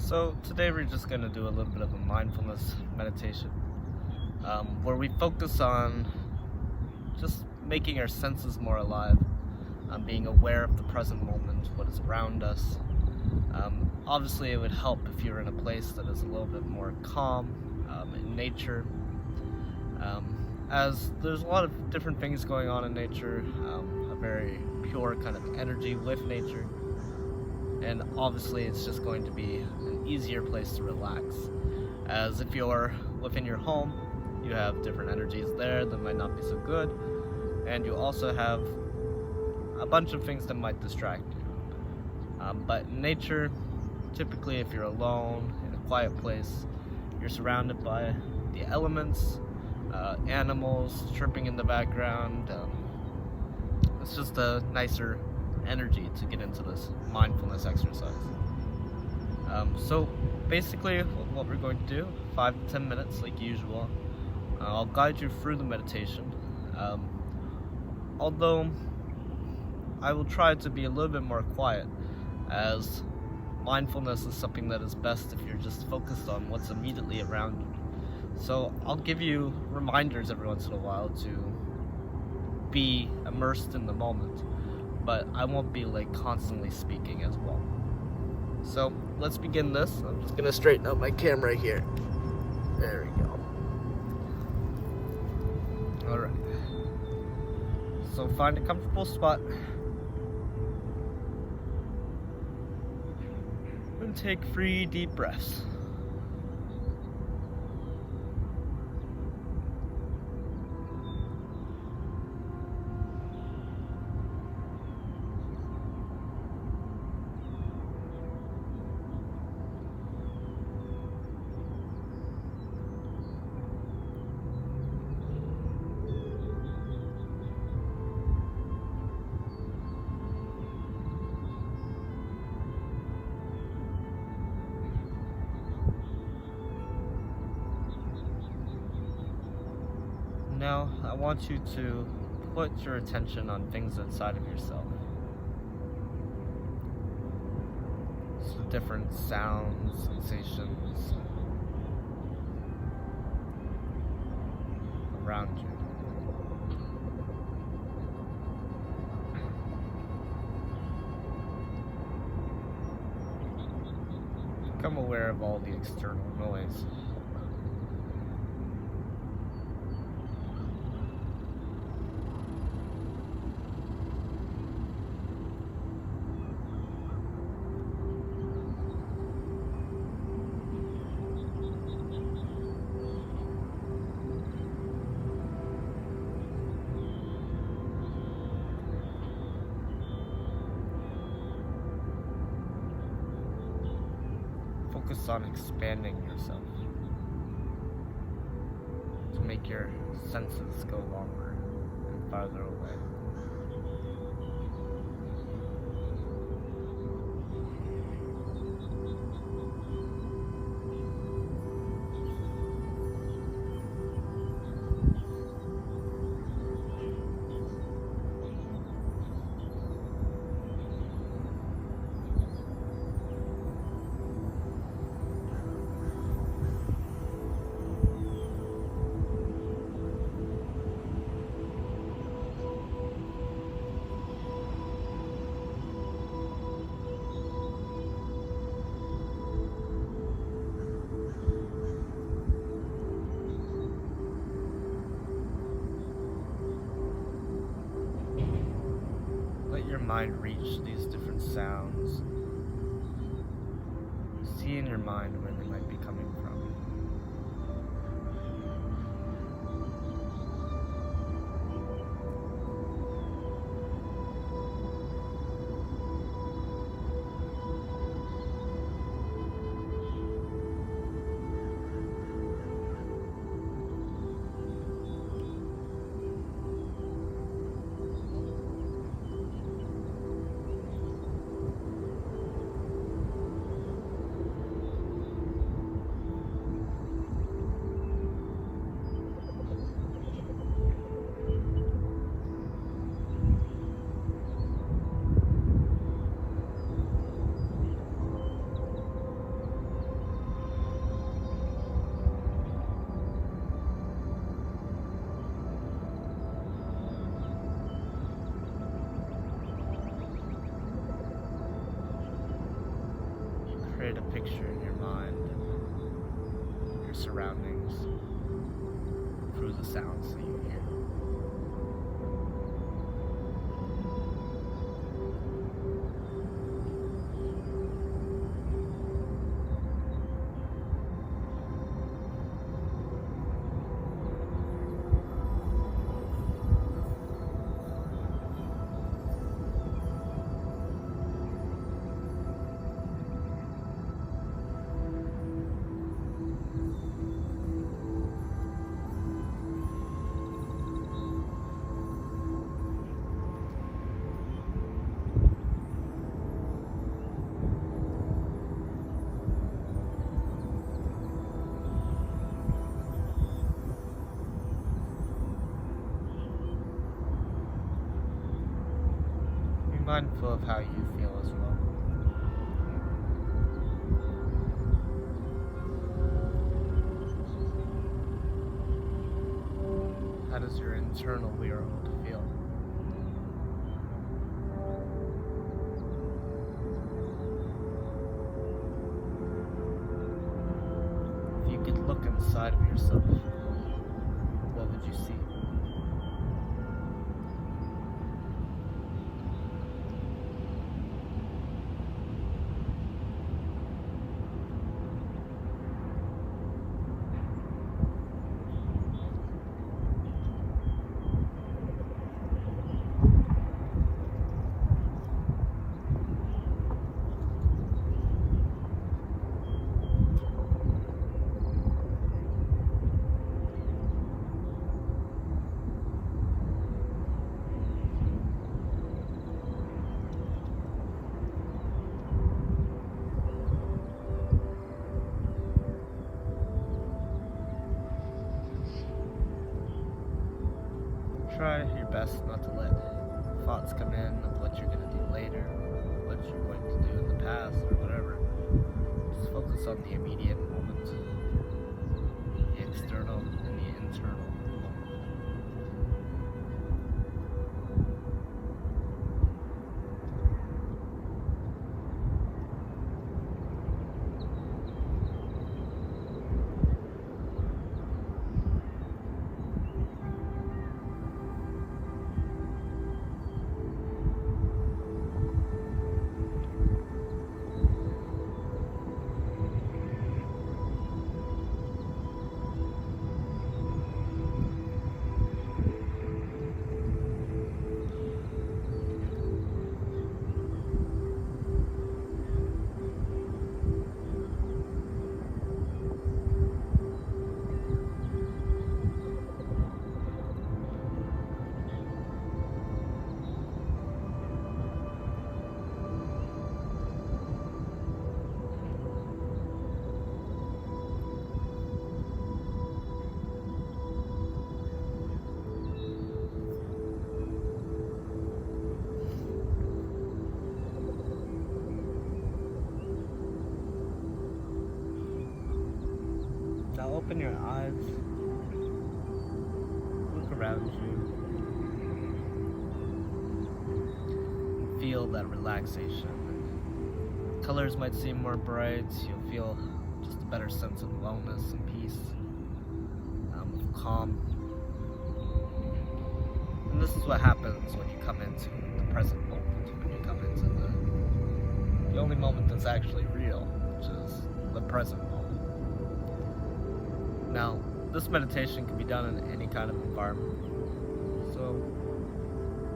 So today we're just going to do a little bit of a mindfulness meditation where we focus on just making our senses more alive, being aware of the present moment, what is around us. Obviously, it would help if you're in a place that is a little bit more calm in nature, as there's a lot of different things going on in nature, a very pure kind of energy with nature. And obviously it's just going to be an easier place to relax, as if you're within your home, you have different energies there that might not be so good, and you also have a bunch of things that might distract you. But in nature, typically if you're alone in a quiet place, you're surrounded by the elements, animals chirping in the background. It's just a nicer energy to get into this mindfulness exercise. So basically what we're going to do, 5 to 10 minutes like usual. I'll guide you through the meditation. Although I will try to be a little bit more quiet, as mindfulness is something that is best if you're just focused on what's immediately around you. So I'll give you reminders every once in a while to be immersed in the moment, but I won't be constantly speaking as well. So let's begin this. I'm just gonna straighten out my camera here. There we go. Alright. So find a comfortable spot and take 3 deep breaths. Now, I want you to put your attention on things outside of yourself. So different sounds, sensations around you. Become aware of all the external noise. Focus on expanding yourself to make your senses go longer and farther away. Let your mind reach these different sounds. See in your mind where they might be coming from. create a picture in your mind, your surroundings, through the sounds that you hear. Be mindful of how you feel as well. How does your internal world feel? If you could look inside of yourself, what would you see? Try your best not to let thoughts come in of what you're going to do later, what you're going to do in the past, or whatever. Just focus on the immediate moment, the external and the internal moment. Now open your eyes, look around you, and feel that relaxation. Colors might seem more bright, you'll feel just a better sense of wellness and peace, of calm. And this is what happens when you come into the present moment, when you come into the only moment that's actually real, which is the present moment. Now, this meditation can be done in any kind of environment. So,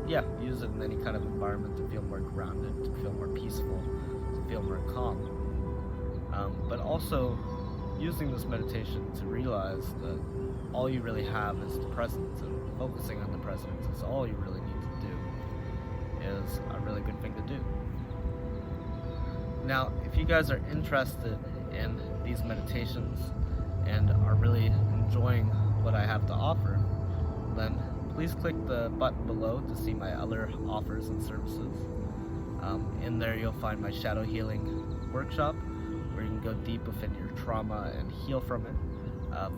yeah, use it in any kind of environment to feel more grounded, to feel more peaceful, to feel more calm. But also, using this meditation to realize that all you really have is the present, and focusing on the present is all you really need to do, is a really good thing to do. Now, if you guys are interested in these meditations, and are really enjoying what I have to offer, then please click the button below to see my other offers and services. In there you'll find my shadow healing workshop, where you can go deep within your trauma and heal from it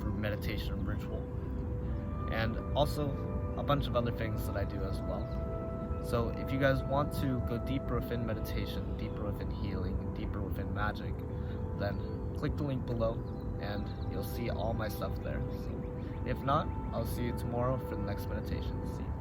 through meditation and ritual, and also a bunch of other things that I do as well. So if you guys want to go deeper within meditation, deeper within healing, and deeper within magic, then click the link below and you'll see all my stuff there. So if not, I'll see you tomorrow for the next meditation. See you.